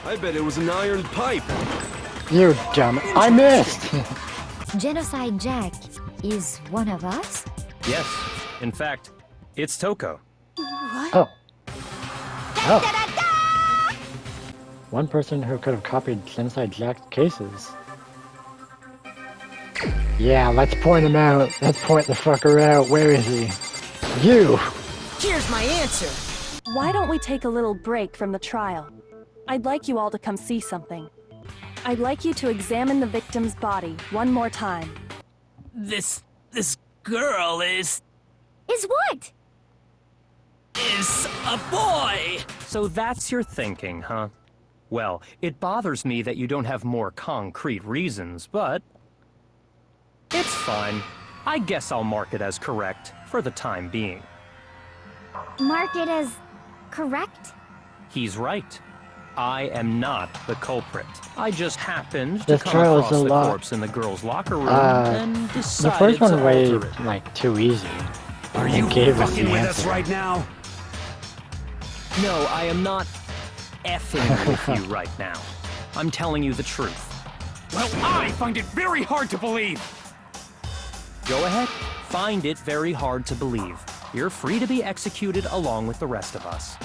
I bet it was an iron pipe. You dumb. I missed! Genocide Jack is one of us? Yes. In fact, it's Toko. What? Oh. Oh. One person who could have copied Genocide Jack's cases. Yeah, let's point him out. Let's point the fucker out. Where is he? You! Here's my answer. Why don't we take a little break from the trial? I'd like you all to come see something. I'd like you to examine the victim's body one more time. This girl is what? a boy! So that's your thinking, huh? Well, it bothers me that you don't have more concrete reasons, but... it's fine. I guess I'll mark it as correct, for the time being. Mark it as correct? He's right. I am not the culprit. I just happened to This come trial is across a the lot. corpse in the girls' locker room and The decided first one to way, alter it. like, too easy. Are And you gave us the fucking with us answer. right now? No, I am not effing with you right now. I'm telling you the truth. Well, I find it very hard to believe. Go ahead. Find it very hard to believe. You're free to be executed along with the rest of us.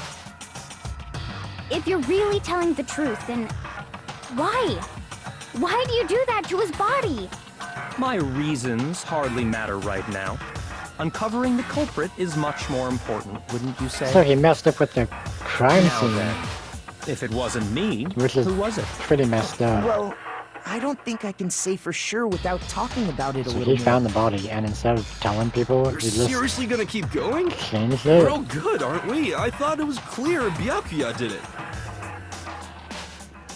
If you're really telling the truth, then why? Why do you do that to his body? My reasons hardly matter right now. Uncovering the culprit is much more important, wouldn't you say? So he messed up with the crime Now scene, then, if it wasn't me, which is who was it? pretty messed up. Well, I don't think I can say for sure without talking about it a So little he more. found the body, and instead of telling people, You're he just seriously gonna keep going? changed We're it. all good, aren't we? I thought it was clear Byakuya did it.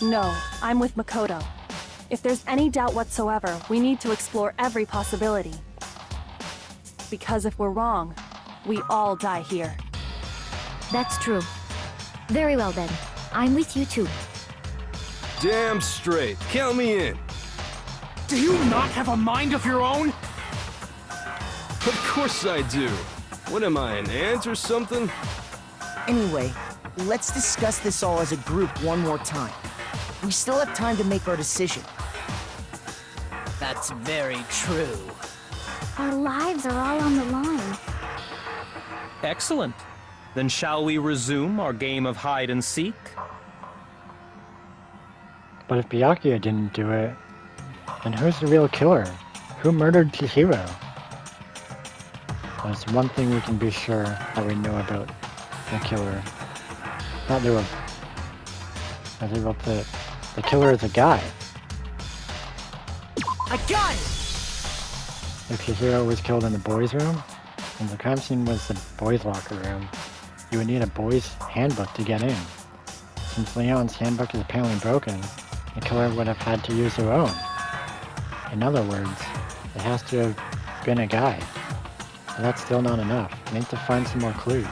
No, I'm with Makoto. If there's any doubt whatsoever, we need to explore every possibility. Because if we're wrong, we all die here. That's true. Very well then. I'm with you too. Damn straight. Count me in. Do you not have a mind of your own? Of course I do. What am I, an ant or something? Anyway, let's discuss this all as a group one more time. We still have time to make our decision. That's very true. Our lives are all on the line. Excellent. Then shall we resume our game of hide and seek? But if Byakuya didn't do it, then who's the real killer? Who murdered Chihiro? There's one thing we can be sure that we know about the killer. Not the the killer is a guy. I got it! If Chihiro was killed in the boys' room, and the crime scene was the boys' locker room, you would need a boys' handbook to get in. Since Leon's handbook is apparently broken, the killer would have had to use their own. In other words, it has to have been a guy. But that's still not enough. We need to find some more clues.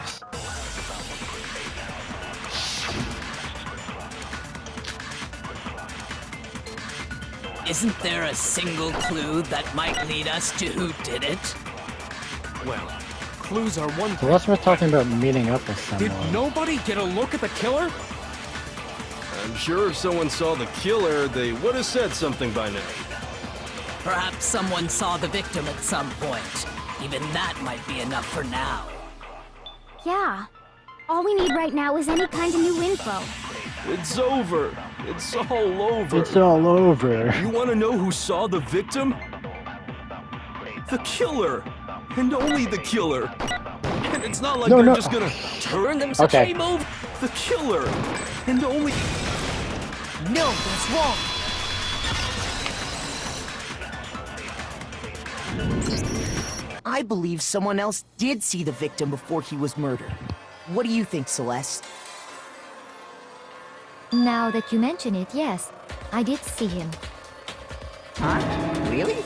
Isn't there a single clue that might lead us to who did it? Well, clues are one So thing. let's talking about meeting up with Did someone. nobody get a look at the killer? I'm sure if someone saw the killer, they would have said something by now. Perhaps someone saw the victim at some point. Even that might be enough for now. Yeah. All we need right now is any kind of new info. It's over. It's all over. It's all over. You want to know who saw the victim? The killer. And only the killer. And it's not like No, they're no. just gonna turn themselves. Okay. Game over. The killer. And only... No, that's wrong! I believe someone else did see the victim before he was murdered. What do you think, Celeste? Now that you mention it, yes. I did see him. Huh? Really?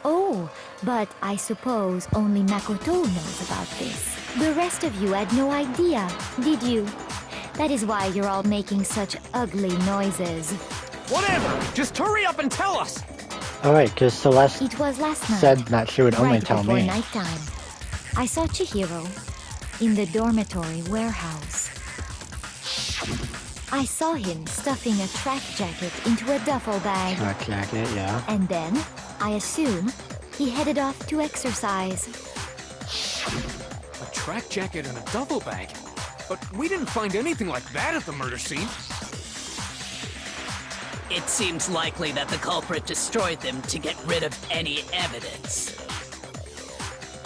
Oh, but I suppose only Makoto knows about this. The rest of you had no idea, did you? That is why you're all making such ugly noises. Whatever! Just hurry up and tell us! Alright, because Celeste It was last night. said that she would only right tell before me. nighttime. I saw Chihiro in the dormitory warehouse. I saw him stuffing a track jacket into a duffel bag. Track jacket, yeah. And then, I assume, he headed off to exercise. A track jacket and a duffel bag? But we didn't find anything like that at the murder scene. It seems likely that the culprit destroyed them to get rid of any evidence.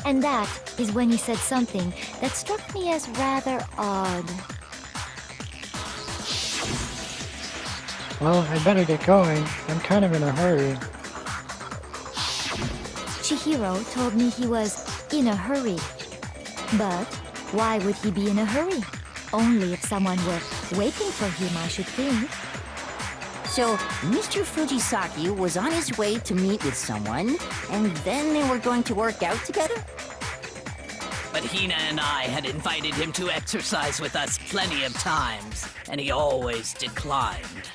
And that is when he said something that struck me as rather odd. Well, I'd better get going. I'm kind of in a hurry. Chihiro told me he was in a hurry. But why would he be in a hurry? Only if someone were waiting for him, I should think. So, Mr. Fujisaki was on his way to meet with someone, and then they were going to work out together? But Hina and I had invited him to exercise with us plenty of times, and he always declined.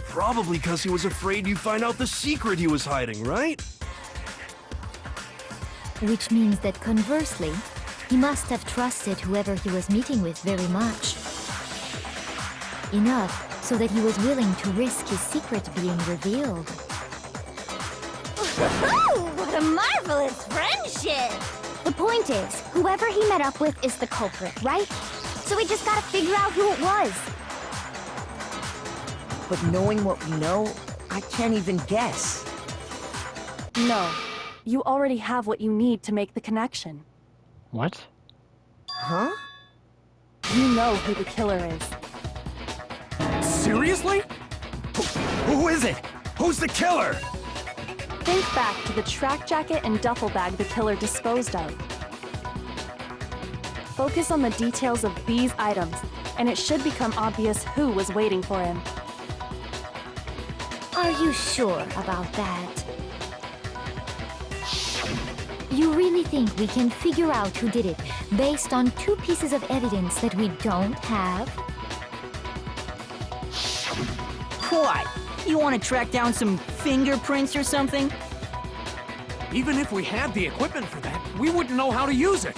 Probably because he was afraid you'd find out the secret he was hiding, right? Which means that conversely, he must have trusted whoever he was meeting with very much. Enough so that he was willing to risk his secret being revealed. What a marvelous friendship! The point is, whoever he met up with is the culprit, right? So we just gotta figure out who it was. But knowing what we know, I can't even guess. No. You already have what you need to make the connection. What? Huh? You know who the killer is. Seriously? Who is it? Who's the killer? Think back to the track jacket and duffel bag the killer disposed of. Focus on the details of these items, and it should become obvious who was waiting for him. Are you sure about that? You really think we can figure out who did it based on 2 pieces of evidence that we don't have? What? You want to track down some fingerprints or something? Even if we had the equipment for that, we wouldn't know how to use it.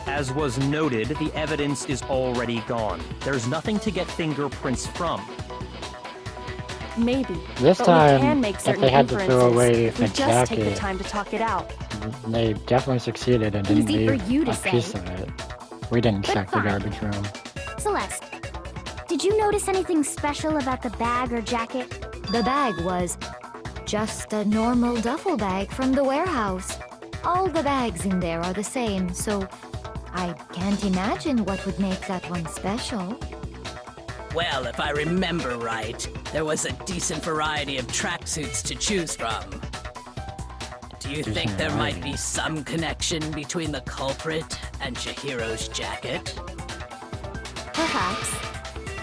As was noted, the evidence is already gone. There's nothing to get fingerprints from. Maybe. This but time, we can make if certain they had to throw inferences away if we the just take the jacket, time to talk it out. they definitely succeeded and didn't Easy for leave you to a say. piece of it. We didn't But check the fine. garbage room. Celeste, did you notice anything special about the bag or jacket? The bag was just a normal duffel bag from the warehouse. All the bags in there are the same, so I can't imagine what would make that one special. Well, if I remember right, there was a decent variety of tracksuits to choose from. Do you think there might be some connection between the culprit and Chihiro's jacket? Perhaps.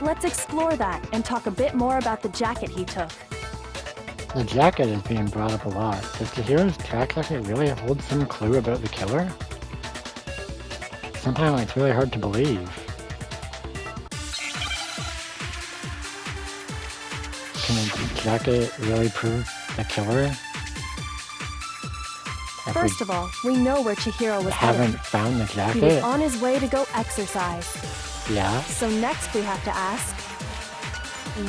Let's explore that and talk a bit more about the jacket he took. The jacket is being brought up a lot. Does Chihiro's track jacket really hold some clue about the killer? Sometimes it's really hard to believe. Can the jacket really prove the killer? If First of all, we know where Chihiro we was haven't headed. found the He was jacket? on his way to go exercise. Yeah? So next we have to ask,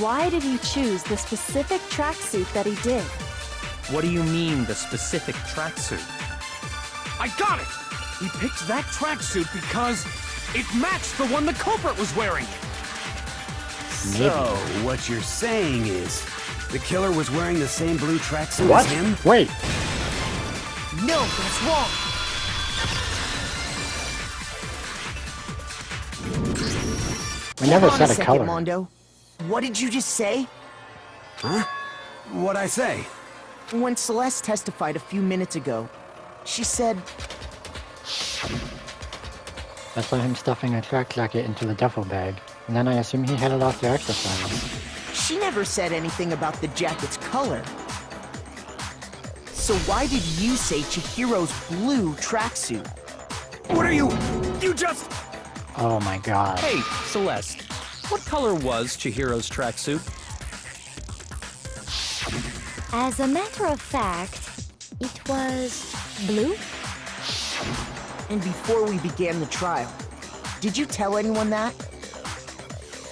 why did he choose the specific tracksuit that he did? What do you mean, the specific tracksuit? I got it! He picked that tracksuit because it matched the one the culprit was wearing. Maybe. So, what you're saying is, the killer was wearing the same blue tracksuit What? as him? Wait! No, that's wrong! We never Hold on said a second, color. Mondo. What did you just say? Huh? What'd I say? When Celeste testified a few minutes ago, she said, I saw him stuffing a track jacket into the duffel bag, and then I assume he headed off to exercise. she never said anything about the jacket's color. So why did you say Chihiro's blue tracksuit? What are you? You just... Oh my god. Hey, Celeste, what color was Chihiro's tracksuit? As a matter of fact, it was blue. And before we began the trial, did you tell anyone that?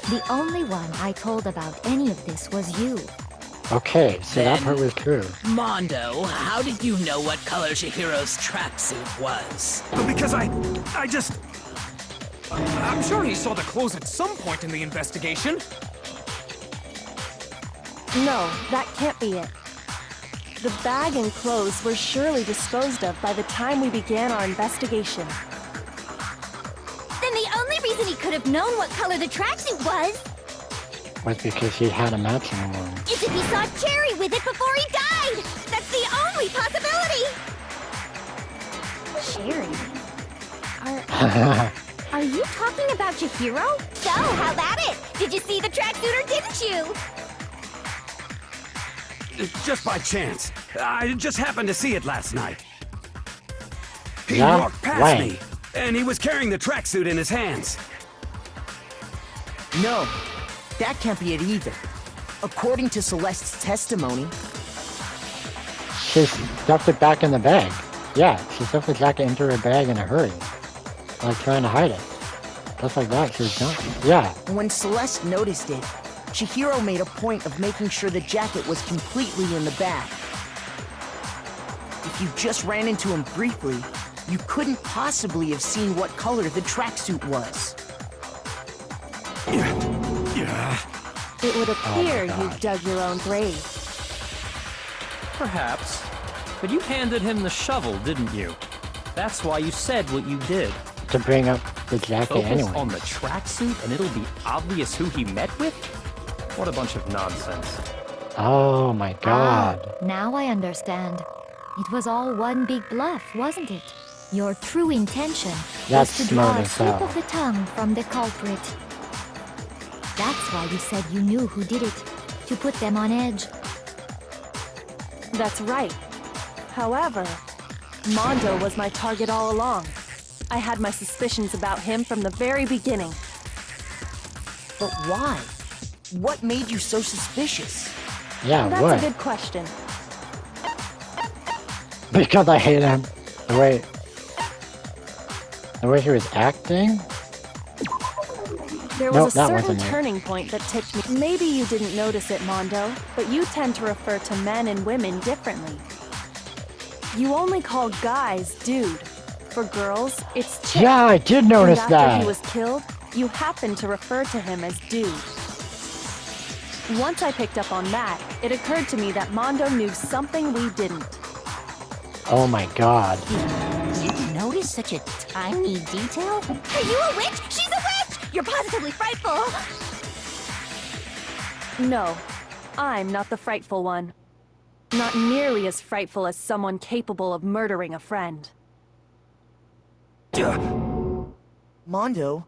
The only one I told about any of this was you. Okay, so that part was true. Mondo, how did you know what color Chihiro's tracksuit was? Because I just... I'm sure he saw the clothes at some point in the investigation. No, that can't be it. The bag and clothes were surely disposed of by the time we began our investigation. Then the only reason he could have known what color the tracksuit was Because he had a matching one. is if he saw Cherry with it before he died! That's the only possibility! Cherry? Are you talking about Chihiro? So, how about it? Did you see the tracksuit or didn't you? Just by chance. I just happened to see it last night. He Yeah? walked past Right. me, and he was carrying the tracksuit in his hands. No, that can't be it either. According to Celeste's testimony, She stuffed it back in the bag. Yeah, she stuffed the jacket into her bag in a hurry. Like trying to hide it. Just like that, she was done. Yeah, when Celeste noticed it, Chihiro made a point of making sure the jacket was completely in the bag. If you just ran into him briefly, you couldn't possibly have seen what color the tracksuit was. Yeah. It would appear God. you dug your own grave. Perhaps. But you handed him the shovel, didn't you? That's why you said what you did. to bring up the jacket Focus anyway. on the tracksuit and it'll be obvious who he met with? What a bunch of nonsense. Oh my god. Now I understand. It was all one big bluff, wasn't it? Your true intention That's was to draw smart a as slip hell. of the tongue from the culprit. That's why you said you knew who did it, to put them on edge. That's right. However, Mondo was my target all along. I had my suspicions about him from the very beginning. But why? What made you so suspicious? Yeah, That's what? a good question. Because I hate him. The way he was acting? There Nope, was a that certain wasn't it. turning point that tipped me. Maybe you didn't notice it, Mondo, but you tend to refer to men and women differently. You only call guys dude. For girls, it's chick. Yeah, I did notice and after that. he was killed, you happened to refer to him as dude. Once I picked up on that, it occurred to me that Mondo knew something we didn't. Oh my god. Did you notice such a tiny detail? Are you a witch? She's a witch! You're positively frightful! No, I'm not the frightful one. Not nearly as frightful as someone capable of murdering a friend. Mondo,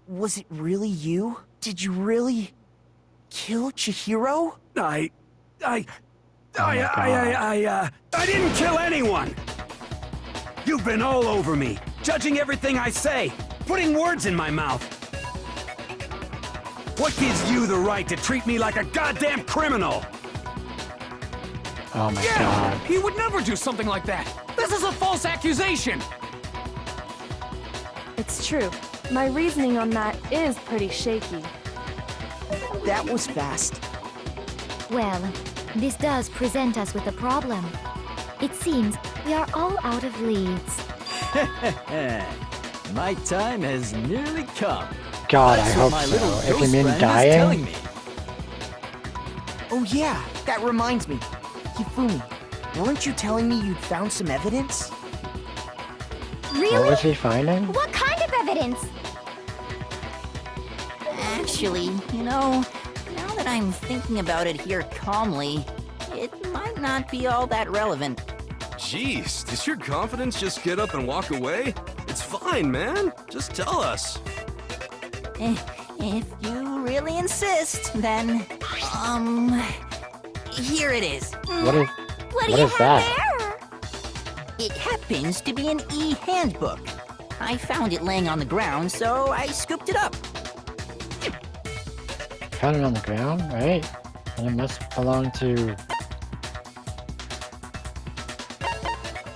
was it really you? Did you really kill Chihiro? I didn't kill anyone! You've been all over me, judging everything I say, putting words in my mouth. What gives you the right to treat me like a goddamn criminal? Oh my Yeah, god. he would never do something like that. This is a false accusation. It's true. My reasoning on that is pretty shaky. That was fast. Well, this does present us with a problem. It seems we are all out of leads. My time has nearly come. God, I That's hope what my so. little If you ghost mean friend is telling dying, me. Oh yeah, that reminds me. Hifumi, weren't you telling me you'd found some evidence? what Really? was he finding? What kind of evidence? Actually, you know, now that I'm thinking about it here calmly, it might not be all that relevant. Jeez, does your confidence just get up and walk away? It's fine, man. Just tell us. If you really insist, then, here it is. What is What do What you is have that? there? It happens to be an e-handbook. I found it laying on the ground, so I scooped it up. found it on the ground, right? And it must belong to...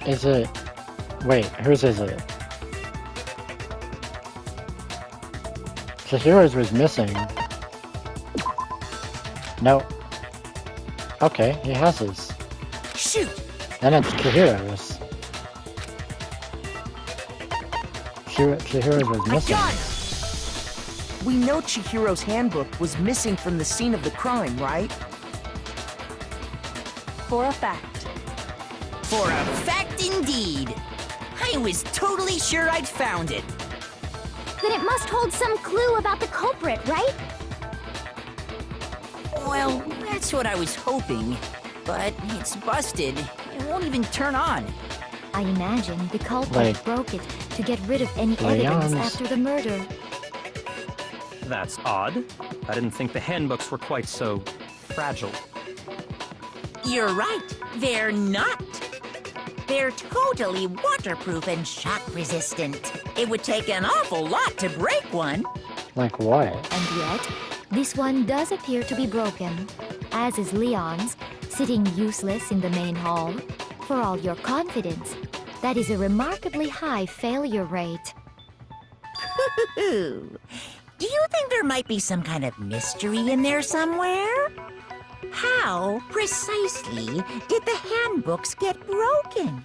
Is it... Wait, whose is it? Chihiro's was missing. No. Okay, he has his. Shoot! And it's Chihiro's. Chihiro's was I missing. got it! We know Chihiro's handbook was missing from the scene of the crime, right? For a fact. For a fact indeed. I was totally sure I'd found it. Then it must hold some clue about the culprit, right? Well, that's what I was hoping. But it's busted. It won't even turn on. I imagine the culprit Like, broke it to get rid of any Leon's- evidence after the murder. That's odd. I didn't think the handbooks were quite so fragile. You're right. They're not. They're totally waterproof and shock resistant. It would take an awful lot to break one. Like what? And yet, this one does appear to be broken, as is Leon's, sitting useless in the main hall. For all your confidence, that is a remarkably high failure rate. Do you think there might be some kind of mystery in there somewhere? How precisely did the handbooks get broken?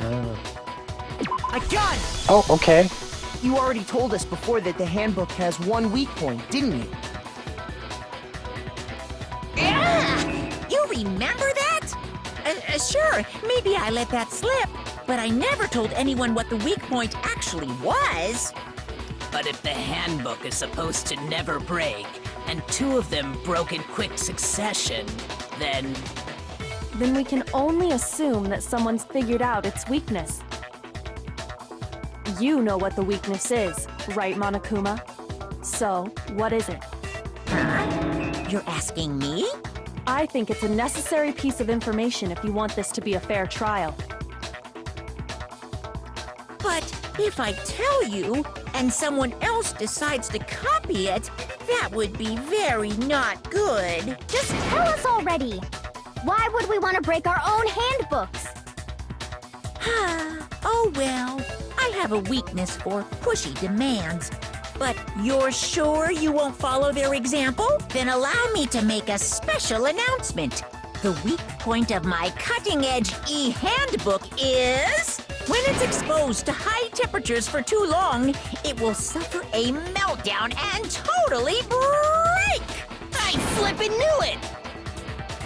I got it! Oh, okay. You already told us before that the handbook has one weak point, didn't you? You remember that? Sure, maybe I let that slip, but I never told anyone what the weak point actually was. But if the handbook is supposed to never break, and two of them broke in quick succession, then Then we can only assume that someone's figured out its weakness. You know what the weakness is, right, Monokuma? So, what is it? You're asking me? I think it's a necessary piece of information if you want this to be a fair trial. But if I tell you, and someone else decides to copy it, that would be very not good. Just tell us already! Why would we want to break our own handbooks? Oh well, I have a weakness for pushy demands. But you're sure you won't follow their example? Then allow me to make a special announcement. The weak point of my cutting-edge e-handbook is... when it's exposed to high temperatures for too long, it will suffer a meltdown and totally break! I flippin' knew it!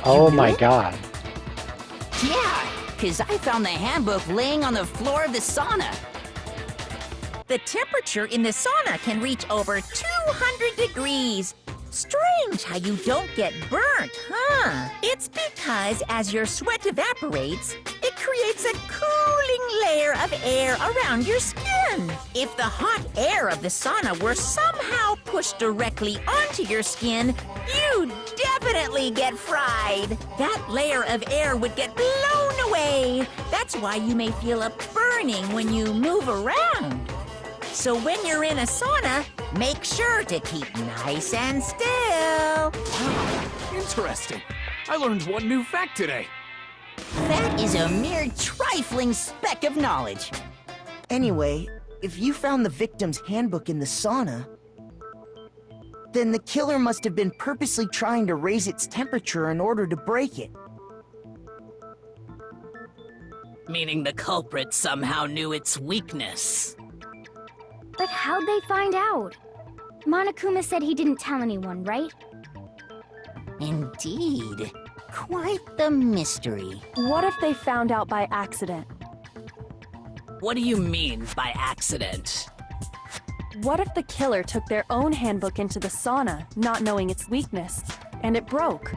Oh my god. Yeah, because I found the handbook laying on the floor of the sauna. The temperature in the sauna can reach over 200 degrees. Strange how you don't get burnt, huh? It's because as your sweat evaporates, it creates a cooling layer of air around your skin. If the hot air of the sauna were somehow pushed directly onto your skin, you'd definitely get fried. That layer of air would get blown away. That's why you may feel a burning when you move around. So when you're in a sauna, make sure to keep nice and still. Interesting. I learned one new fact today. That is a mere trifling speck of knowledge. Anyway, if you found the victim's handbook in the sauna, then the killer must have been purposely trying to raise its temperature in order to break it. meaning the culprit somehow knew its weakness. But how'd they find out? Monokuma said he didn't tell anyone, right? Indeed. Quite the mystery. What if they found out by accident? What do you mean by accident? What if the killer took their own handbook into the sauna, not knowing its weakness, and it broke?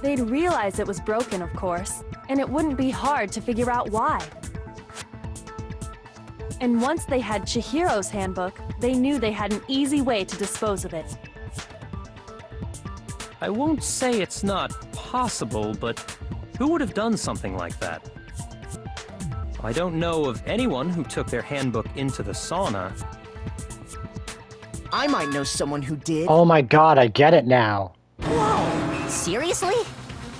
They'd realize it was broken, of course, and it wouldn't be hard to figure out why. And once they had Chihiro's handbook, they knew they had an easy way to dispose of it. I won't say it's not possible, but who would have done something like that? I don't know of anyone who took their handbook into the sauna. I might know someone who did. Oh my god, I get it now. Whoa! Seriously?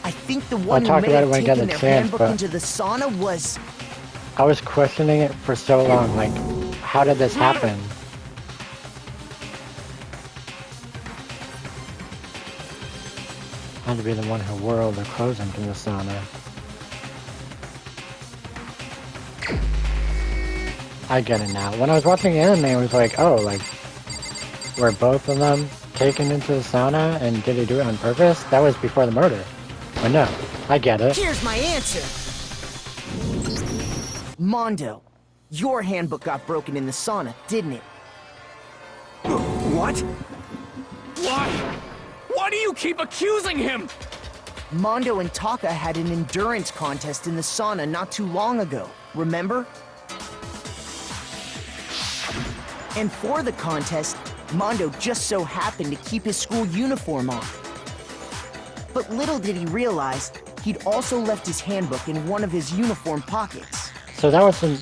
I think the one who talk may about it have when I get taken the their chance, handbook but- into the sauna was... I was questioning it for so long, like, how did this happen? had to be the one who whirled the clothes into the sauna. I get it now. When I was watching the anime, it was like, oh, like, were both of them taken into the sauna, and did they do it on purpose? That was before the murder. But no, I get it. Here's my answer. Mondo, your handbook got broken in the sauna, didn't it? What? Why? Why do you keep accusing him? Mondo and Taka had an endurance contest in the sauna not too long ago, remember? And for the contest, Mondo just so happened to keep his school uniform on. But little did he realize, he'd also left his handbook in one of his uniform pockets. So that was an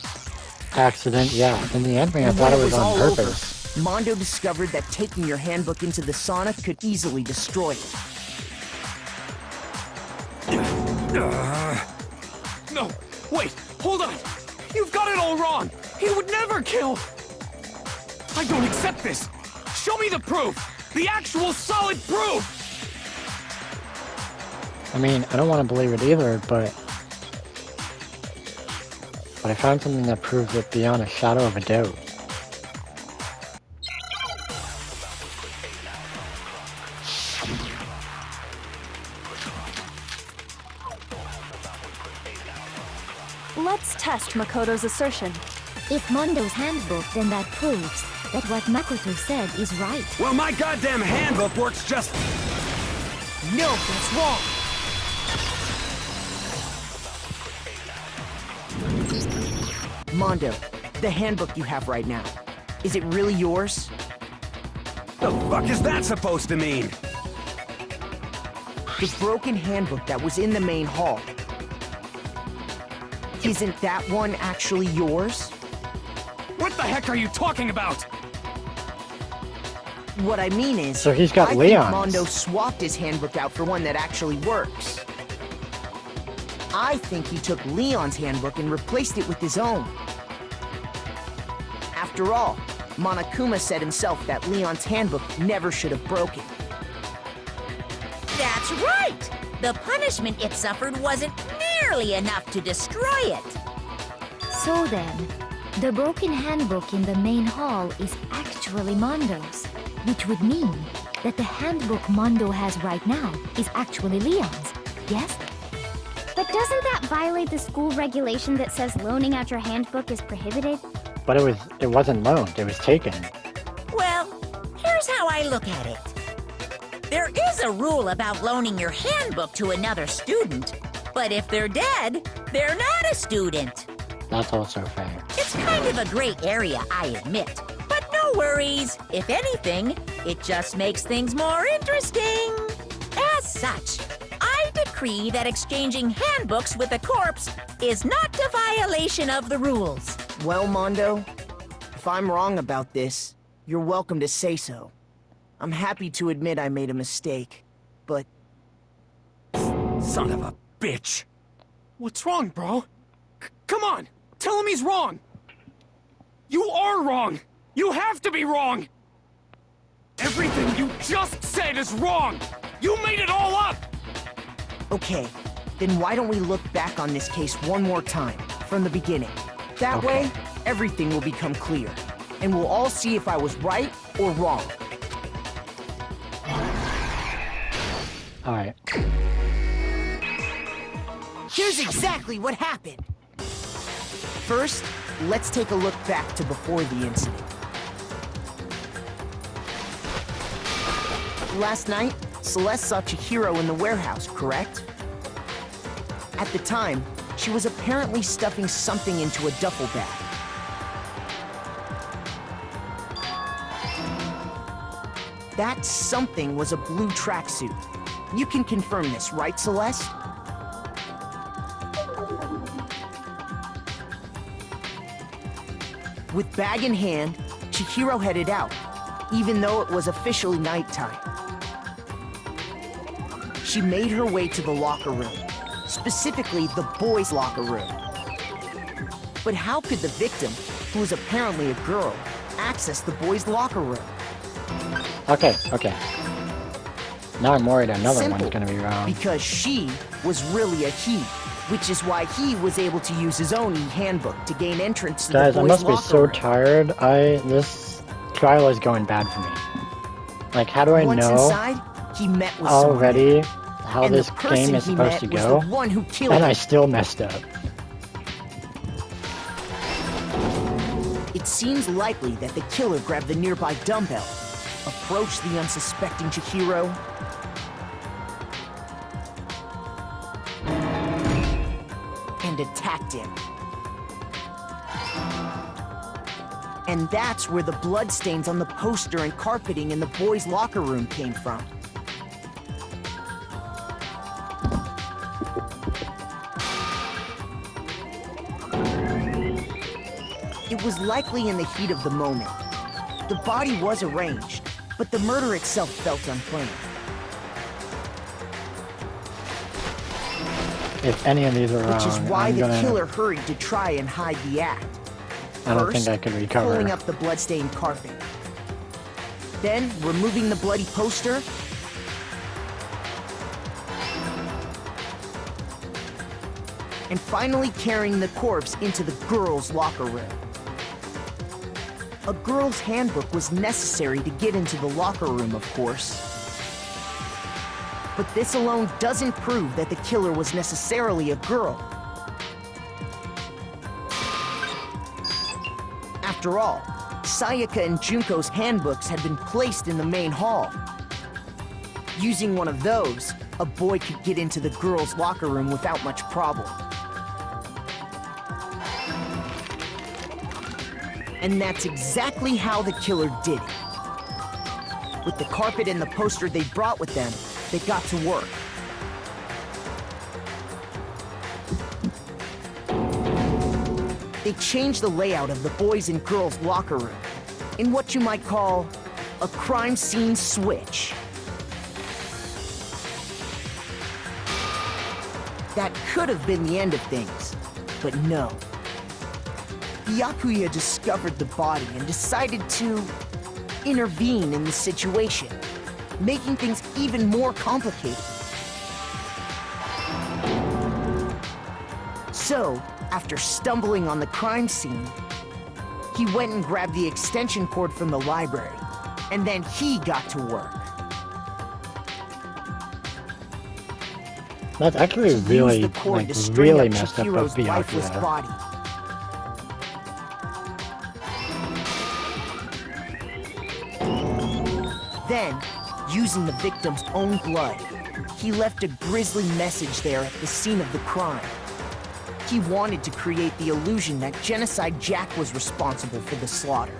accident, yeah. In the anime, I thought it was on all purpose. over, Mondo discovered that taking your handbook into the sauna could easily destroy it. No, wait, hold on. You've got it all wrong. He would never kill. I don't accept this. Show me the proof. The actual solid proof. I mean, I don't want to believe it either, but I found something that proves it beyond a shadow of a doubt. Let's test Makoto's assertion. If Mondo's handbook, then that proves that what Makoto said is right. Well, my goddamn handbook works just... No, that's wrong. Mondo, the handbook you have right now, is it really yours? The fuck is that supposed to mean? The broken handbook that was in the main hall. Isn't that one actually yours? What the heck are you talking about? What I mean is, So he's got I Leon's. think Mondo swapped his handbook out for one that actually works. I think he took Leon's handbook and replaced it with his own. After all, Monokuma said himself that Leon's handbook never should have broken. That's right! The punishment it suffered wasn't nearly enough to destroy it. So then, the broken handbook in the main hall is actually Mondo's, which would mean that the handbook Mondo has right now is actually Leon's, yes? But doesn't that violate the school regulation that says loaning out your handbook is prohibited? But it wasn't loaned, it was taken. Well, here's how I look at it. There is a rule about loaning your handbook to another student, but if they're dead, they're not a student. That's also fair. It's kind of a gray area, I admit. But no worries. If anything, it just makes things more interesting. As such, I decree that exchanging handbooks with a corpse is not a violation of the rules. Well, Mondo, if I'm wrong about this, you're welcome to say so. I'm happy to admit I made a mistake, but... Son of a bitch. What's wrong, bro? Come on, tell him he's wrong. You are wrong. You have to be wrong. Everything you just said is wrong. You made it all up. Okay, then why don't we look back on this case one more time, from the beginning? That Okay. way, everything will become clear, and we'll all see if I was right or wrong. Alright. Here's exactly what happened. First, let's take a look back to before the incident. Last night, Celeste saw Chihiro in the warehouse, correct? At the time, she was apparently stuffing something into a duffel bag. That something was a blue tracksuit. You can confirm this, right, Celeste? With bag in hand, Chihiro headed out, even though it was officially nighttime. She made her way to the locker room, specifically the boys' locker room. But how could the victim, who was apparently a girl, access the boys' locker room? Okay. Now I'm worried another Simple, one's gonna be wrong. because she was really a he, which is why he was able to use his own e-handbook to gain entrance to Guys, the I boys' must be locker so room. tired. This trial is going bad for me. Like, how do I Once know inside, he met with someone already how and this the person game is he supposed met to was go? the one who killed And him. I still messed up. It seems likely that the killer grabbed the nearby dumbbell, approached the unsuspecting Chihiro, and attacked him. And that's where the bloodstains on the poster and carpeting in the boys' locker room came from. It was likely in the heat of the moment. The body was arranged, but the murder itself felt unplanned. If any of these are wrong, Which is why I'm the gonna... killer hurried to try and hide the act. I don't First, think I could recover. pulling up the bloodstained carpet. Then, removing the bloody poster. And finally carrying the corpse into the girls' locker room. A girl's handbook was necessary to get into the locker room, of course. But this alone doesn't prove that the killer was necessarily a girl. After all, Sayaka and Junko's handbooks had been placed in the main hall. Using one of those, a boy could get into the girls' locker room without much problem. And that's exactly how the killer did it. With the carpet and the poster they brought with them, they got to work. They changed the layout of the boys' and girls' locker room in what you might call a crime scene switch. That could have been the end of things, but no. Byakuya discovered the body and decided to intervene in the situation, making things even more complicated. So, after stumbling on the crime scene, he went and grabbed the extension cord from the library, and then he got to work. That's actually He really, used the cord like, to string really up messed up of Chihiro's lifeless Byakuya. body. Then, using the victim's own blood, he left a grisly message there at the scene of the crime. He wanted to create the illusion that Genocide Jack was responsible for the slaughter.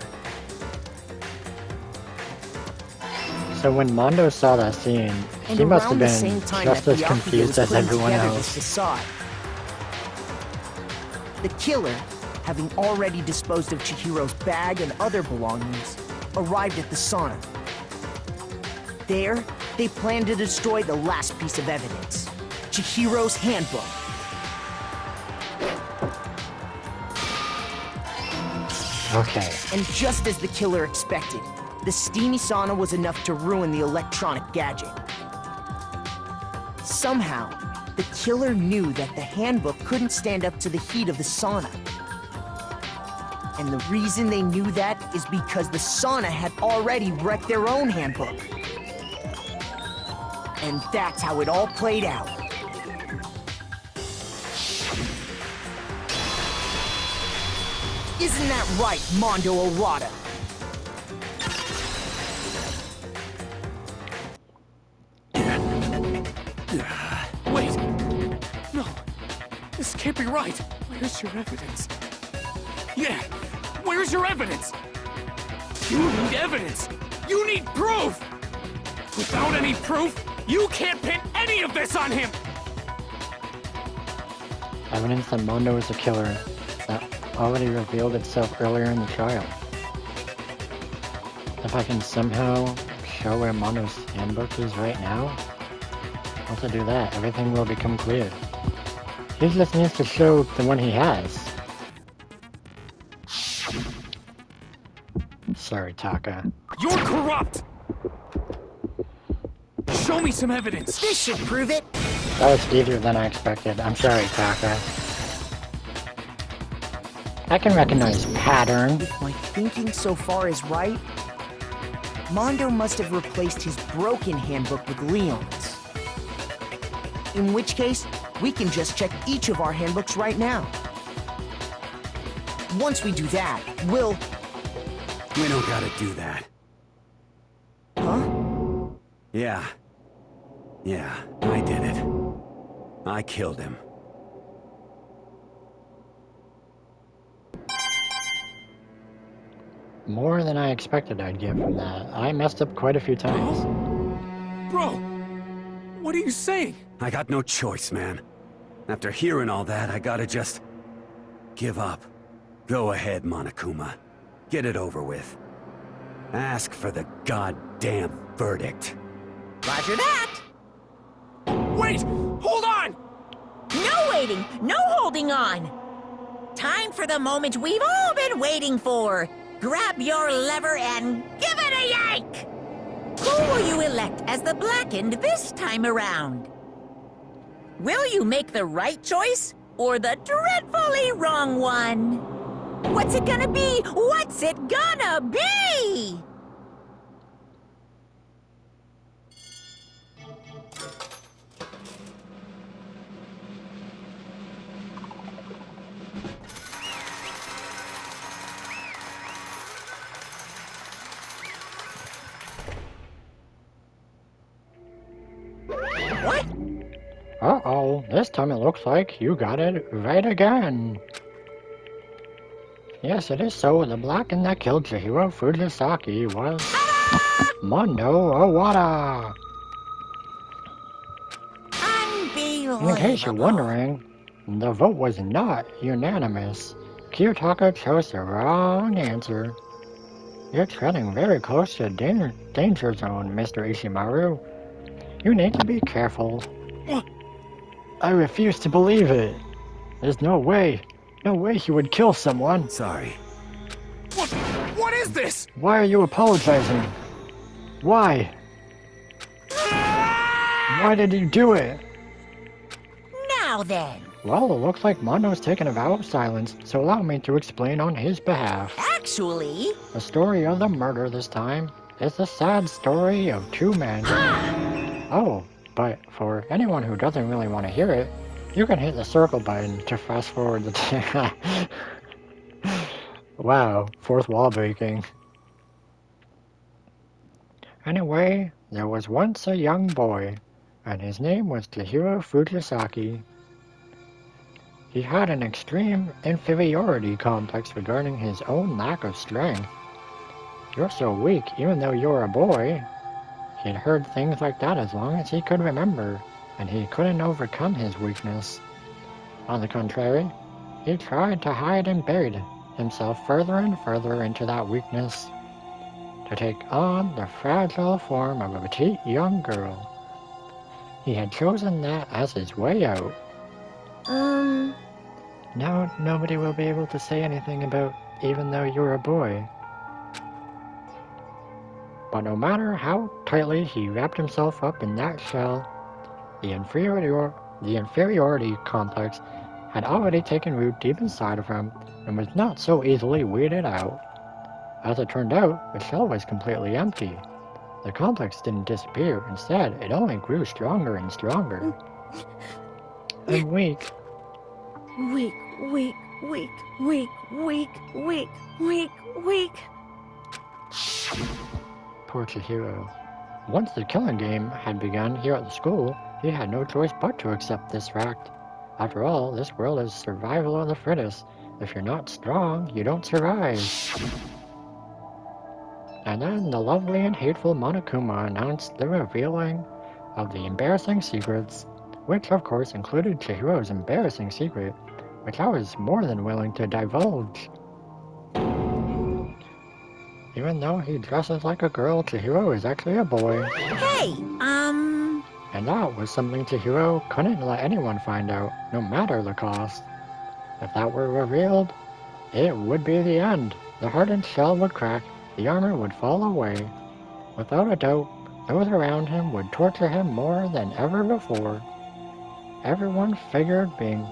So when Mondo saw that scene, And he must have around the been same time just that as Byakuya confused was as putting everyone together else. this facade. The killer, having already disposed of Chihiro's bag and other belongings, arrived at the sauna. There, they planned to destroy the last piece of evidence, Chihiro's handbook. Okay. And just as the killer expected, the steamy sauna was enough to ruin the electronic gadget. Somehow, the killer knew that the handbook couldn't stand up to the heat of the sauna. And the reason they knew that is because the sauna had already wrecked their own handbook. And that's how it all played out. Isn't that right, Mondo Arata? Wait! No, this can't be right. Where's your evidence? Yeah, where's your evidence? You need evidence! You need proof! Without any proof, you can't pin any of this on him! Evidence that Mondo is a killer that already revealed itself earlier in the trial. If I can somehow show where Mondo's handbook is right now, once I do that, everything will become clear. He just needs to show the one he has. Sorry, Taka. You're corrupt! Show me some evidence. This should prove it. That was easier than I expected. I'm sorry, Taka. I can recognize pattern. If my thinking so far is right, Mondo must have replaced his broken handbook with Leon's. In which case, we can just check each of our handbooks right now. Once we do that, we'll... We don't gotta do that. Huh? Yeah. Yeah, I did it. I killed him. More than I expected I'd get from that. I messed up quite a few times. Bro, what are you saying? I got no choice, man. After hearing all that, I gotta just... give up. Go ahead, Monokuma. Get it over with. Ask for the goddamn verdict. Roger that. Wait! Hold on! No waiting, no holding on. Time for the moment we've all been waiting for. Grab your lever and give it a yank! Who will you elect as the Blackened this time around? Will you make the right choice or the dreadfully wrong one? What's it gonna be? What's it gonna be? What? Uh-oh, this time it looks like you got it right again. Yes, it is so. The Blackened that killed Chihiro Fujisaki was... Mondo Owada! Unbelievable. In case you're wondering, the vote was not unanimous. Kiyotaka chose the wrong answer. You're treading very close to danger zone, Mr. Ishimaru. You need to be careful. I refuse to believe it. There's no way he would kill someone. Sorry. What is this? Why are you apologizing? Why? Why did you do it? Now then. Well, it looks like Mondo's taken a vow of silence, so allow me to explain on his behalf. Actually... The story of the murder this time is the sad story of two men. Oh, but for anyone who doesn't really want to hear it, you can hit the circle button to fast forward the Wow, fourth wall breaking. Anyway, there was once a young boy, and his name was Chihiro Fujisaki. He had an extreme inferiority complex regarding his own lack of strength. You're so weak, even though you're a boy. He'd heard things like that as long as he could remember, and he couldn't overcome his weakness. On the contrary, he tried to hide and buried himself further and further into that weakness, to take on the fragile form of a petite young girl. He had chosen that as his way out. Now nobody will be able to say anything about even though you're a boy. But no matter how tightly he wrapped himself up in that shell, the inferiority complex had already taken root deep inside of him and was not so easily weeded out. As it turned out, the shell was completely empty. The complex didn't disappear. Instead, it only grew stronger and stronger. And weak. Weak, weak, weak, weak, weak, weak, weak, weak. Poor Chihiro. Once the killing game had begun here at the school, he had no choice but to accept this fact. After all, this world is survival of the fittest. If you're not strong, you don't survive. And then the lovely and hateful Monokuma announced the revealing of the embarrassing secrets, which of course included Chihiro's embarrassing secret, which I was more than willing to divulge. Even though he dresses like a girl, Chihiro is actually a boy. Hey, And that was something Chihiro couldn't let anyone find out, no matter the cost. If that were revealed, it would be the end. The hardened shell would crack, the armor would fall away. Without a doubt, those around him would torture him more than ever before. Everyone figured being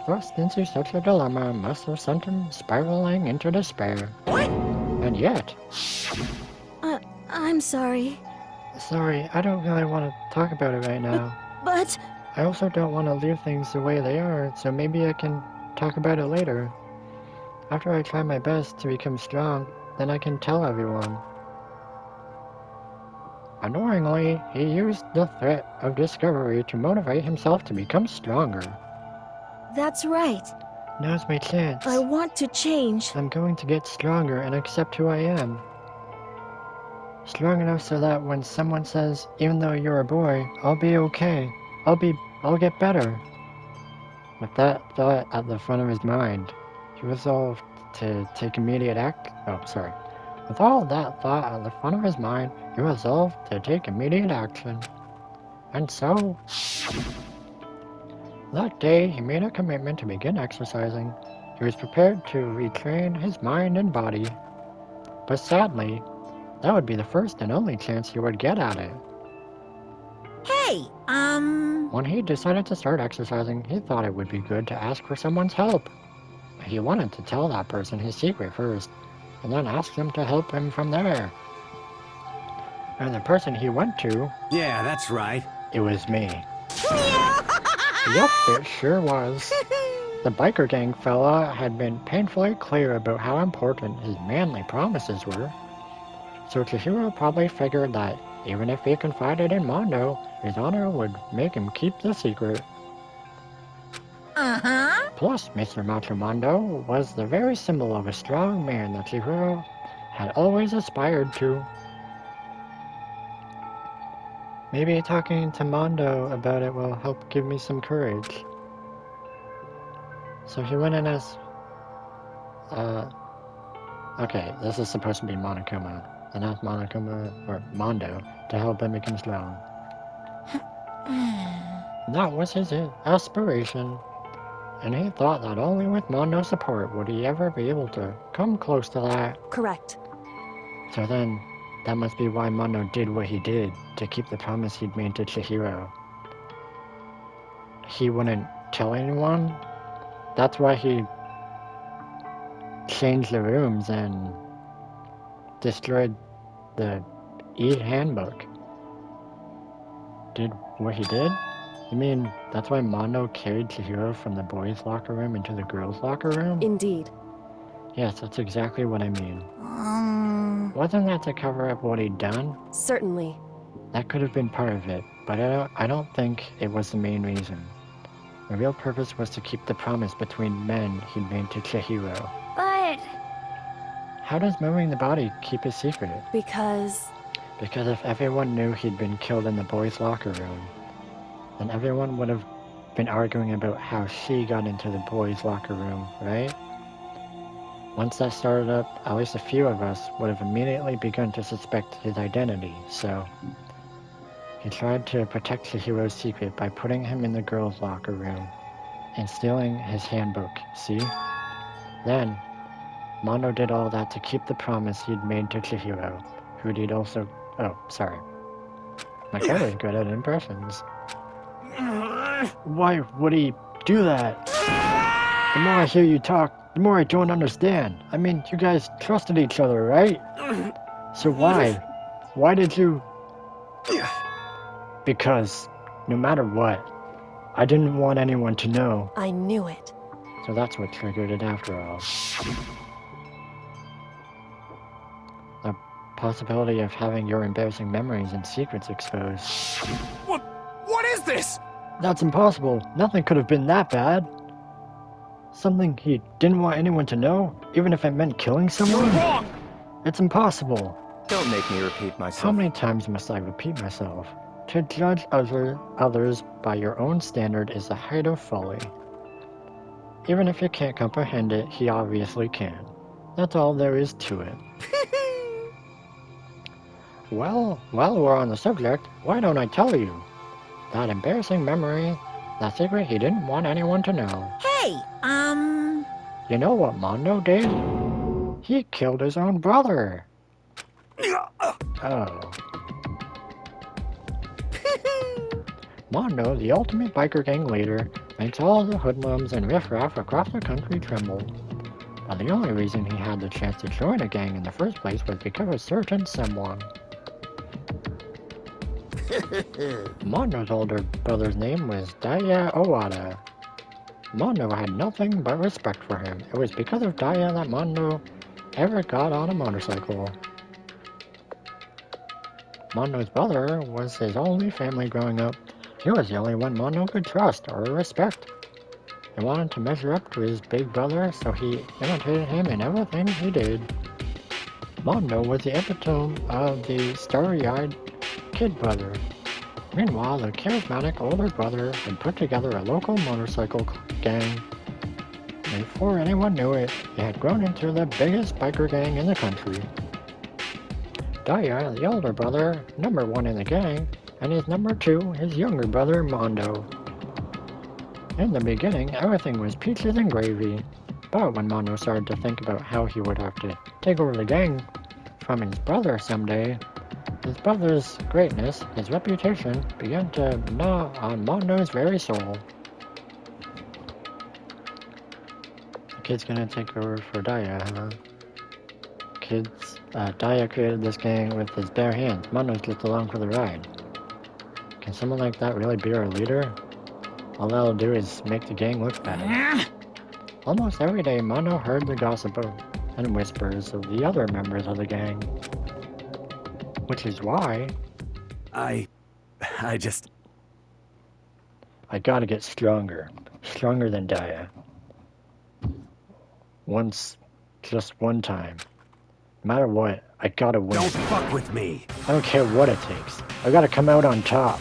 thrust into such a dilemma must have sent him spiraling into despair. What? And yet... I'm sorry. Sorry, I don't really want to talk about it right now. But... I also don't want to leave things the way they are, so maybe I can talk about it later. After I try my best to become strong, then I can tell everyone. Annoyingly, he used the threat of discovery to motivate himself to become stronger. That's right. Now's my chance. I want to change. I'm going to get stronger and accept who I am. Strong enough so that when someone says, even though you're a boy, I'll be okay. I'll get better. With that thought at the front of his mind, he resolved to take immediate With all that thought at the front of his mind, he resolved to take immediate action. And so... that day, he made a commitment to begin exercising. He was prepared to retrain his mind and body. But sadly, that would be the first and only chance he would get at it. Hey, When he decided to start exercising, he thought it would be good to ask for someone's help. He wanted to tell that person his secret first, and then ask them to help him from there. And the person he went to... Yeah, that's right. It was me. Yup, it sure was. The biker gang fella had been painfully clear about how important his manly promises were. So Chihiro probably figured that even if he confided in Mondo, his honor would make him keep the secret. uh-huh. Plus, Mr. Macho Mondo was the very symbol of a strong man that Chihiro had always aspired to. Maybe talking to Mondo about it will help give me some courage. So he went in as... okay, this is supposed to be Monokuma. And asked Monokuma, or Mondo, to help him become strong. That was his aspiration. And he thought that only with Mondo's support would he ever be able to come close to that. Correct. So then, that must be why Mondo did what he did, to keep the promise he'd made to Chihiro. He wouldn't tell anyone? That's why he changed the rooms and destroyed the e-handbook. Did what he did? You mean that's why Mondo carried Chihiro from the boys' locker room into the girls' locker room? Indeed. Yes, that's exactly what I mean. Wasn't that to cover up what he'd done? Certainly. That could have been part of it, but I don't think it was the main reason. The real purpose was to keep the promise between men he'd made to Chihiro. But... How does moving the body keep a secret? Because if everyone knew he'd been killed in the boys' locker room, then everyone would have been arguing about how she got into the boys' locker room, right? Once that started up, at least a few of us would have immediately begun to suspect his identity, so... He tried to protect Chihiro's secret by putting him in the girls' locker room and stealing his handbook, see? Then, Mondo did all that to keep the promise he'd made to Chihiro, who he'd also... Oh, sorry. My brother's good at impressions. Why would he do that? The more I hear you talk, the more I don't understand. I mean, you guys trusted each other, right? So why? Why did you... Because, no matter what, I didn't want anyone to know. I knew it. So that's what triggered it after all. The possibility of having your embarrassing memories and secrets exposed. What is this? That's impossible. Nothing could have been that bad. Something he didn't want anyone to know, even if it meant killing someone? You're wrong! It's impossible. Don't make me repeat myself. How many times must I repeat myself? To judge others by your own standard is the height of folly. Even if you can't comprehend it, he obviously can. That's all there is to it. Well, while we're on the subject, why don't I tell you? That embarrassing memory, that secret he didn't want anyone to know. Hey, You know what Mondo did? He killed his own brother. Oh. Mondo, the ultimate biker gang leader, makes all the hoodlums and riffraff across the country tremble. But the only reason he had the chance to join a gang in the first place was because of a certain someone. Mondo's older brother's name was Daya Owada. Mondo had nothing but respect for him. It was because of Daya that Mondo ever got on a motorcycle. Mondo's brother was his only family growing up. He was the only one Mondo could trust or respect. He wanted to measure up to his big brother, so he imitated him in everything he did. Mondo was the epitome of the starry-eyed kid brother. Meanwhile, the charismatic older brother had put together a local motorcycle gang. Before anyone knew it, it had grown into the biggest biker gang in the country. Daya, the older brother, number 1 in the gang, and his number 2, his younger brother, Mondo. In the beginning, everything was peaches and gravy, but when Mondo started to think about how he would have to take over the gang from his brother someday, his brother's greatness, his reputation, began to gnaw on Mondo's very soul. The kid's gonna take over for Daya, huh? Daya created this gang with his bare hands. Mondo's just along for the ride. Can someone like that really be our leader? All that'll do is make the gang look bad. Almost every day, Mondo heard the gossip and whispers of the other members of the gang. Which is why... I gotta get stronger. Stronger than Daya. Just one time. No matter what, I gotta win. Don't fuck with me! I don't care what it takes. I gotta come out on top.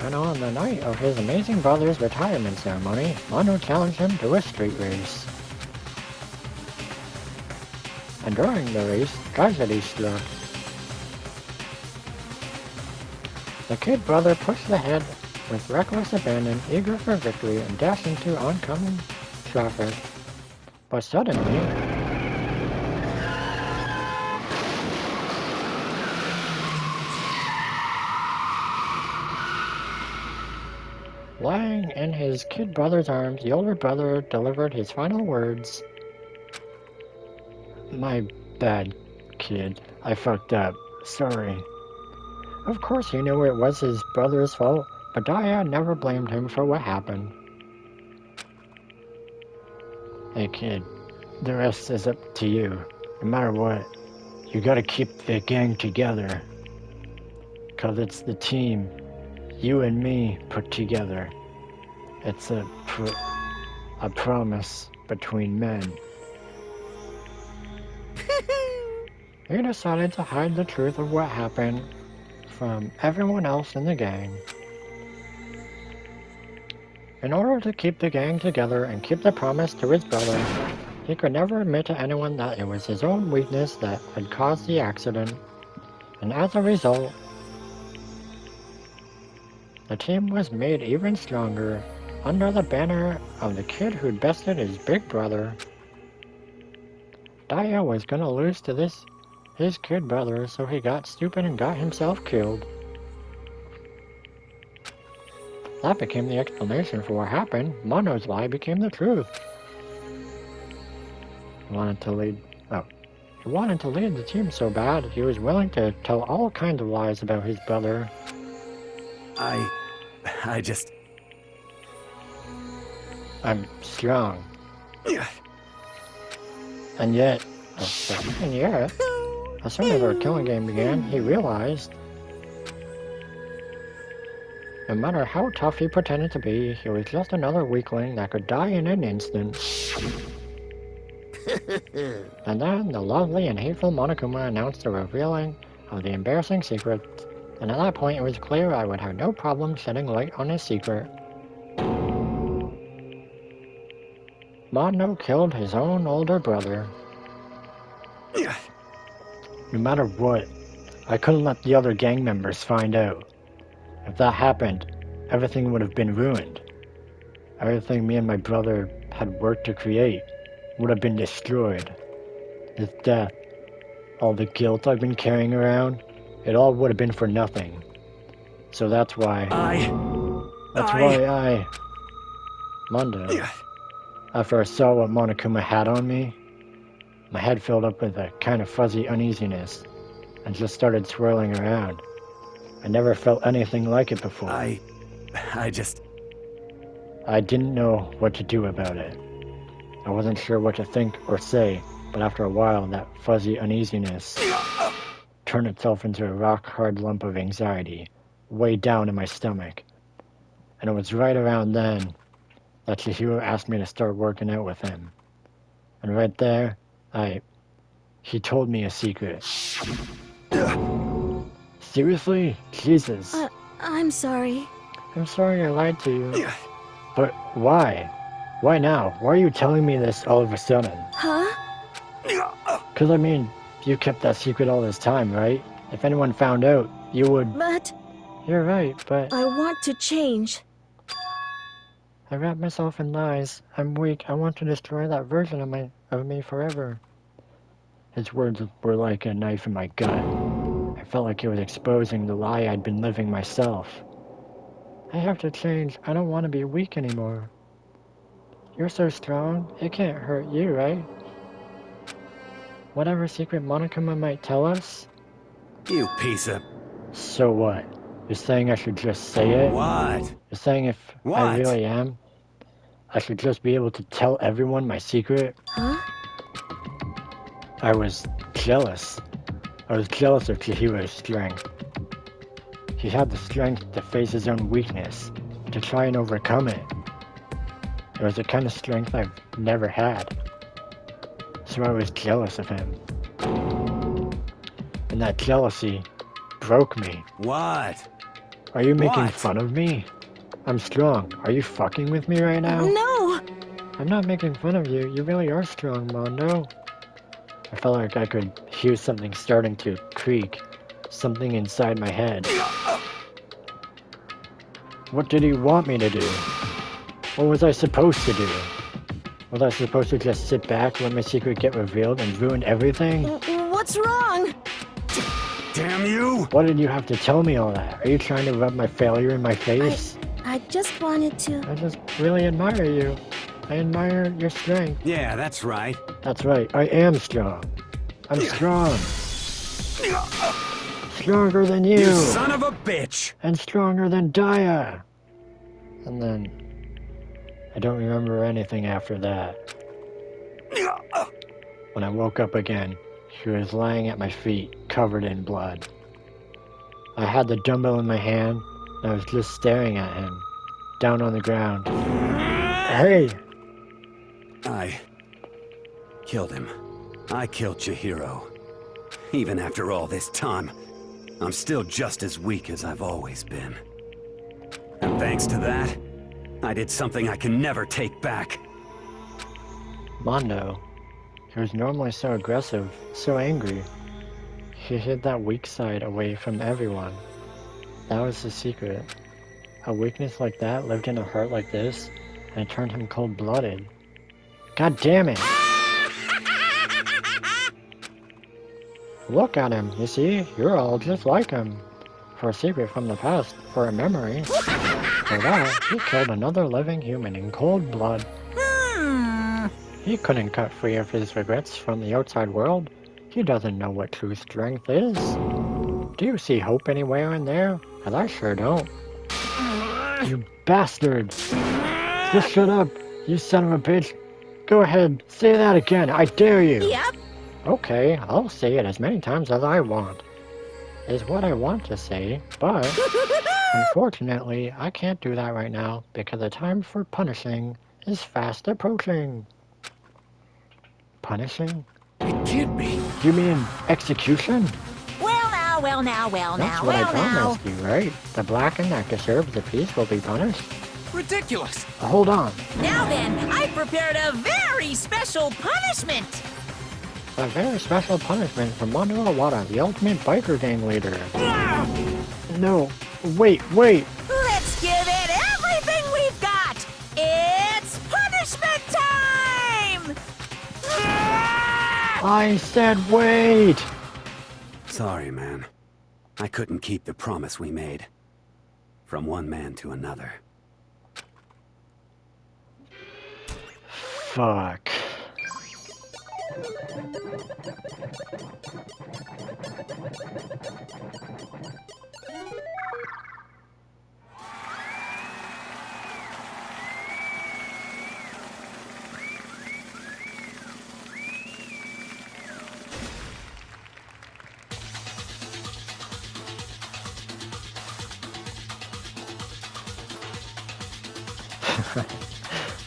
And on the night of his amazing brother's retirement ceremony, Mondo challenged him to a street race. And during the race, tragedy struck. The kid brother pushed ahead with reckless abandon, eager for victory, and dashed into oncoming traffic. But suddenly... lying in his kid brother's arms, the older brother delivered his final words. My bad, kid. I fucked up. Sorry. Of course he knew it was his brother's fault, but Daya never blamed him for what happened. Hey kid, the rest is up to you. No matter what, you gotta keep the gang together. 'Cause it's the team you and me put together. It's a promise between men. He decided to hide the truth of what happened from everyone else in the gang. In order to keep the gang together and keep the promise to his brother, he could never admit to anyone that it was his own weakness that had caused the accident, and as a result, the team was made even stronger under the banner of the kid who'd bested his big brother. Daya was gonna lose to his kid brother, so he got stupid and got himself killed. That became the explanation for what happened. Mondo's lie became the truth. He wanted to lead the team so bad, he was willing to tell all kinds of lies about his brother. I'm strong. And yet, as soon as our killing game began, he realized no matter how tough he pretended to be, he was just another weakling that could die in an instant. And then the lovely and hateful Monokuma announced the revealing of the embarrassing secret, and at that point it was clear I would have no problem shedding light on his secret. Mondo killed his own older brother. No matter what, I couldn't let the other gang members find out. If that happened, everything would have been ruined. Everything me and my brother had worked to create would have been destroyed. His death, all the guilt I've been carrying around, it all would have been for nothing. So that's why. Mondo. After I saw what Monokuma had on me, my head filled up with a kind of fuzzy uneasiness and just started swirling around. I never felt anything like it before. I didn't know what to do about it. I wasn't sure what to think or say, but after a while, that fuzzy uneasiness turned itself into a rock-hard lump of anxiety, way down in my stomach. And it was right around then that Chihiro asked me to start working out with him. And right there, he told me a secret. Seriously? Jesus. I'm sorry. I'm sorry I lied to you. But why? Why now? Why are you telling me this all of a sudden? Huh? 'Cause I mean, you kept that secret all this time, right? If anyone found out, you would... But... You're right, but... I want to change. I wrap myself in lies. I'm weak. I want to destroy that version of me forever. His words were like a knife in my gut. I felt like he was exposing the lie I'd been living myself. I have to change. I don't want to be weak anymore. You're so strong. It can't hurt you, right? Whatever secret Monokuma might tell us? You piece of... So what? You're saying I should just say it? What? You're saying if I really am, I should just be able to tell everyone my secret? Huh? I was jealous. I was jealous of Chihiro's strength. He had the strength to face his own weakness, to try and overcome it. It was the kind of strength I've never had. So I was jealous of him. And that jealousy broke me. What? Are you making fun of me? I'm strong. Are you fucking with me right now? No! I'm not making fun of you. You really are strong, Mondo. I felt like I could hear something starting to creak. Something inside my head. What did he want me to do? What was I supposed to do? Was I supposed to just sit back, let my secret get revealed, and ruin everything? What's wrong? Damn you! Why did you have to tell me all that? Are you trying to rub my failure in my face? I just wanted to... I just really admire you. I admire your strength. Yeah, that's right. That's right, I am strong. I'm strong. Stronger than you! You son of a bitch! And stronger than Daya! And then... I don't remember anything after that. When I woke up again, he was lying at my feet, covered in blood. I had the dumbbell in my hand, and I was just staring at him, down on the ground. Hey! I killed him. I killed Chihiro. Even after all this time, I'm still just as weak as I've always been. And thanks to that, I did something I can never take back. Mondo. He was normally so aggressive, so angry. He hid that weak side away from everyone. That was the secret. A weakness like that lived in a heart like this, and it turned him cold-blooded. God damn it! Look at him, you see? You're all just like him. For a secret from the past, for a memory. For that, he killed another living human in cold blood. He couldn't cut free of his regrets from the outside world. He doesn't know what true strength is. Do you see hope anywhere in there? 'Cause I sure don't. You bastard! Just shut up, you son of a bitch! Go ahead, say that again, I dare you! Yep. Okay, I'll say it as many times as I want. Is what I want to say, but unfortunately, I can't do that right now because the time for punishing is fast approaching. Punishing? It can't be. Do you mean execution? Well now, That's what I promised you, right? The blackened that deserves the peace will be punished. Ridiculous! Hold on. Now then, I prepared a very special punishment. A very special punishment for Mondo Awada, the ultimate biker gang leader. No, wait. Let's give it everything we've got. It's punishment time! I said wait! Sorry, man. I couldn't keep the promise we made. from one man to another. Fuck.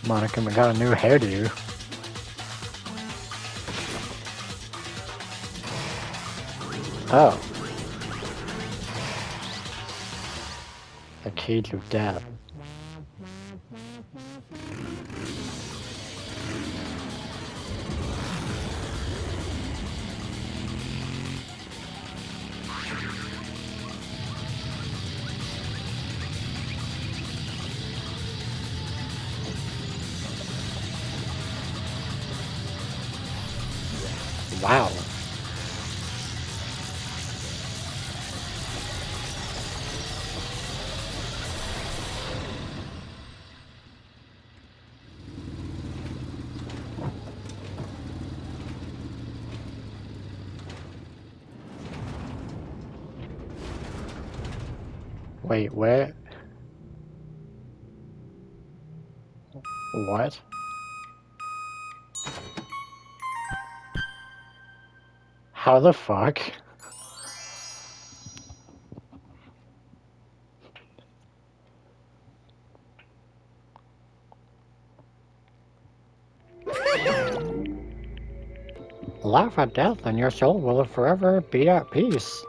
Monica got a new hairdo. Oh. The cage of death. Wow. Wait, where? What? How the fuck? Laugh at death and your soul will forever be at peace.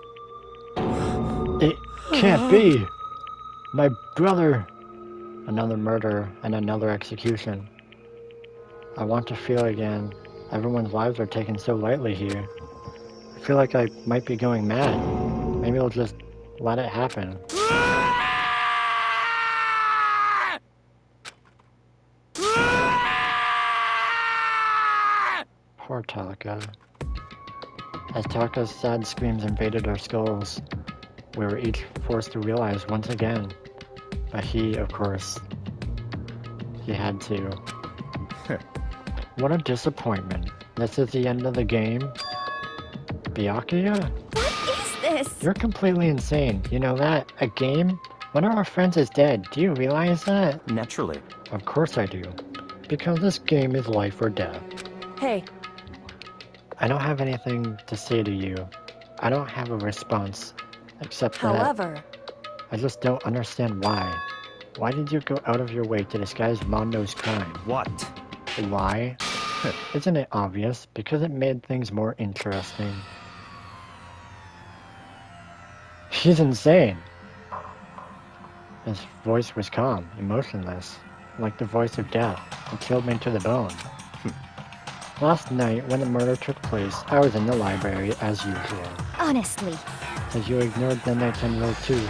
It can't be! My brother! Another murder and another execution. I want to feel again. Everyone's lives are taken so lightly here. I feel like I might be going mad. Maybe I'll just let it happen. Poor Taka. As Taka's sad screams invaded our skulls, we were each forced to realize once again. But he, of course, he had to. What a disappointment. This is the end of the game. Byakuya? What is this? You're completely insane. You know that? A game? One of our friends is dead. Do you realize that? Naturally. Of course I do. Because this game is life or death. Hey, I don't have anything to say to you. I don't have a response. Except that however, I just don't understand why. Why did you go out of your way to disguise Mondo's crime? What? Why? Isn't it obvious? Because it made things more interesting. He's insane! His voice was calm, emotionless, like the voice of death. It chilled me to the bone. Last night, when the murder took place, I was in the library as usual. Honestly. As you ignored the nighttime rule too.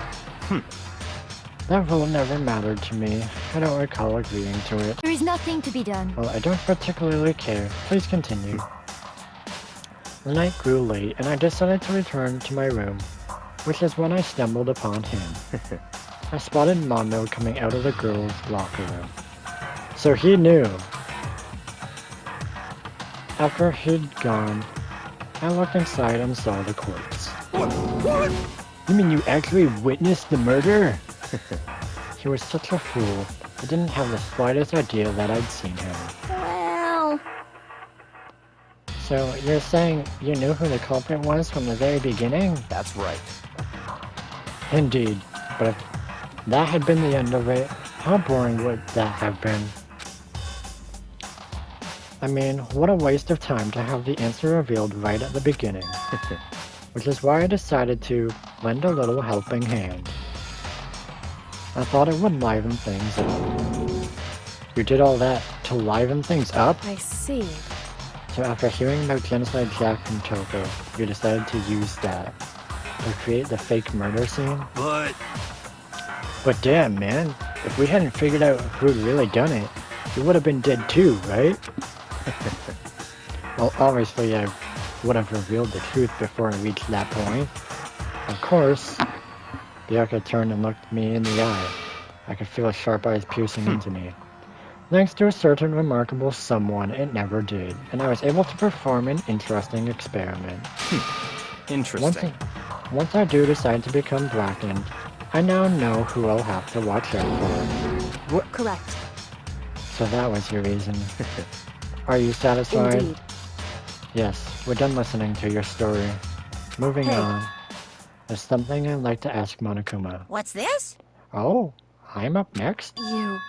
That rule never mattered to me. I don't recall agreeing to it. There is nothing to be done. Well, I don't particularly care. Please continue. The night grew late, and I decided to return to my room, which is when I stumbled upon him. I spotted Mondo coming out of the girls' locker room. So he knew. After he'd gone, I looked inside and saw the corpse. What? You mean you actually witnessed the murder? He was such a fool. I didn't have the slightest idea that I'd seen him. Well... So, you're saying you knew who the culprit was from the very beginning? That's right. Indeed. But if that had been the end of it, how boring would that have been? I mean, what a waste of time to have the answer revealed right at the beginning. Which is why I decided to lend a little helping hand. I thought it would liven things up. You did all that to liven things up? I see. So after hearing about Genocide Jack from Toko, you decided to use that to create the fake murder scene? But damn, man, if we hadn't figured out who'd really done it, you would have been dead too, right? Well, obviously I would have revealed the truth before I reached that point. Of course, Byakuya turned and looked me in the eye. I could feel his sharp eyes piercing into me. Thanks to a certain remarkable someone, it never did, and I was able to perform an interesting experiment. Interesting. Once I do decide to become blackened, I now know who I'll have to watch out for. What? Correct. So that was your reason. Are you satisfied? Indeed. Yes, we're done listening to your story. Moving on. There's something I'd like to ask Monokuma. What's this? Oh, I'm up next? You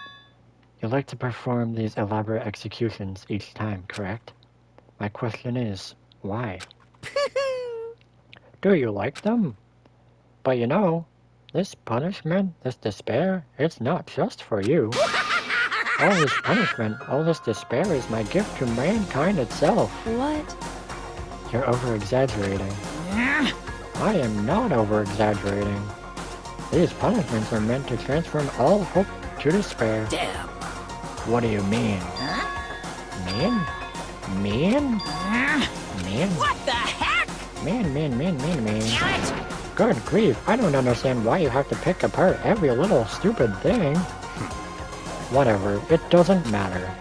like to perform these elaborate executions each time, correct? My question is, why? Do you like them? But you know, this punishment, this despair, it's not just for you. All this punishment, all this despair is my gift to mankind itself. What? You're over-exaggerating. I am not over-exaggerating. These punishments are meant to transform all hope to despair. Damn. What do you mean? Huh? Mean? Mean? Mean? What the heck? Mean. Damn it! Good grief, I don't understand why you have to pick apart every little stupid thing. Whatever, it doesn't matter.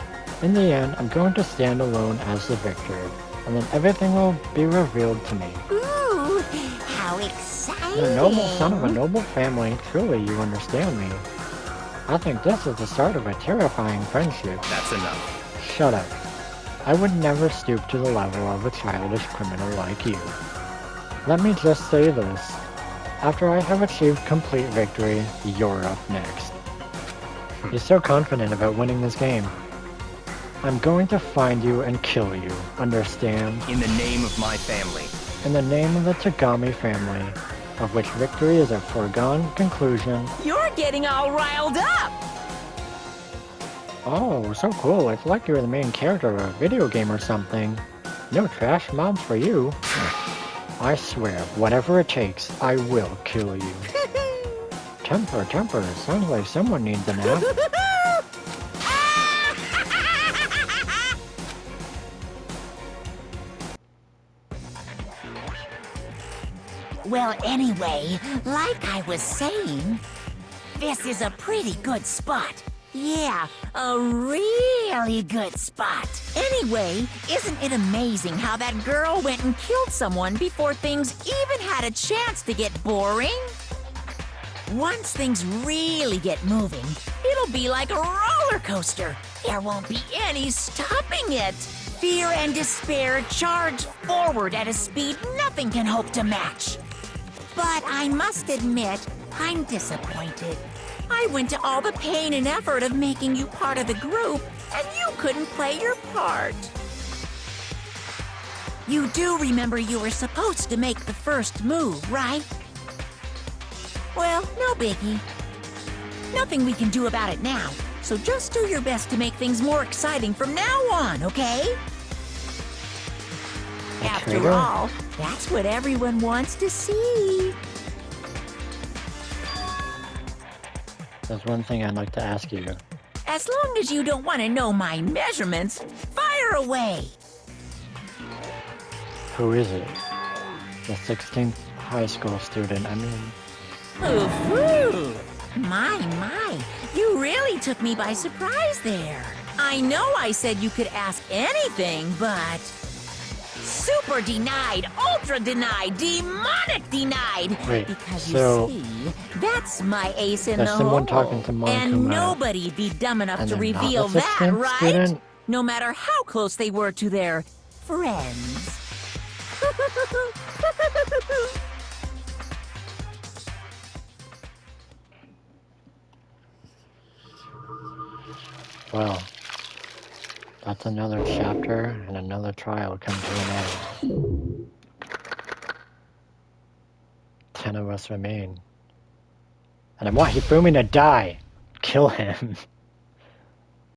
In the end, I'm going to stand alone as the victor, and then everything will be revealed to me. Ooh, how exciting! The noble son of a noble family, truly you understand me. I think this is the start of a terrifying friendship. That's enough. Shut up. I would never stoop to the level of a childish criminal like you. Let me just say this. After I have achieved complete victory, you're up next. You're so confident about winning this game. I'm going to find you and kill you, understand? In the name of my family. In the name of the Tagami family, of which victory is a foregone conclusion. You're getting all riled up! Oh, so cool. It's like you're the main character of a video game or something. No trash mobs for you. I swear, whatever it takes, I will kill you. Temper. Sounds like someone needs a nap. Well, anyway, like I was saying, this is a pretty good spot. Yeah, a really good spot. Anyway, isn't it amazing how that girl went and killed someone before things even had a chance to get boring? Once things really get moving, it'll be like a roller coaster. There won't be any stopping it. Fear and despair charge forward at a speed nothing can hope to match. But I must admit, I'm disappointed. I went to all the pain and effort of making you part of the group, and you couldn't play your part. You do remember you were supposed to make the first move, right? Well, no biggie. Nothing we can do about it now, so just do your best to make things more exciting from now on, okay? After all, that's what everyone wants to see. There's one thing I'd like to ask you. As long as you don't want to know my measurements, fire away! Who is it? The 16th high school student, I mean... Ooh, my, you really took me by surprise there. I know I said you could ask anything, but... Super denied, ultra denied, demonic denied! Wait, because so you see, that's my ace in the there's someone hole. talking to Monokuma, and nobody'd be dumb enough and to they're not reveal the that, 16th right? student? No matter how close they were to their friends. Well, that's another chapter and another trial come to an end. 10 of us remain. And I want Hifumi to die! Kill him.